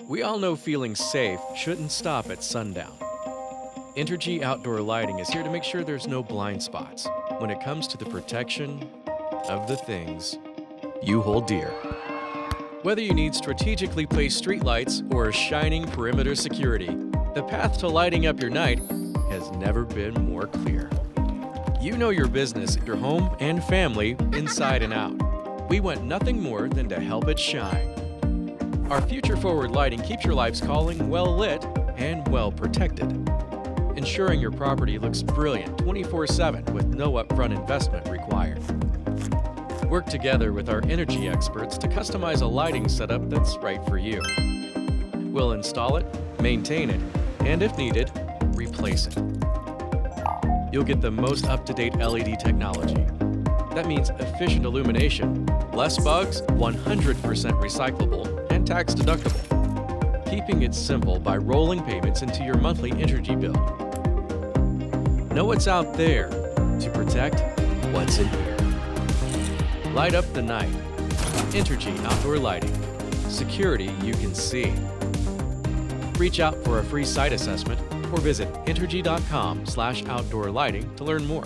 We all know feeling safe shouldn't stop at sundown. Entergy Outdoor Lighting is here to make sure there's no blind spots when it comes to the protection of the things you hold dear. Whether you need strategically placed streetlights or shining perimeter security, the path to lighting up your night has never been more clear. You know your business, your home, and family inside and out. We want nothing more than to help it shine. Our future-forward lighting keeps your life's calling well lit and well protected, ensuring your property looks brilliant 24/7 with no upfront investment required. Work together with our energy experts to customize a lighting setup that's right for you. We'll install it, maintain it, and if needed, replace it. You'll get the most up-to-date LED technology. That means efficient illumination, less bugs, 100% recyclable, and tax deductible. Keeping it simple by rolling payments into your monthly Entergy bill. Know what's out there to protect what's in here. Light up the night. Entergy Outdoor Lighting. Security you can see. Reach out for a free site assessment or visit entergy.com/outdoor lighting to learn more.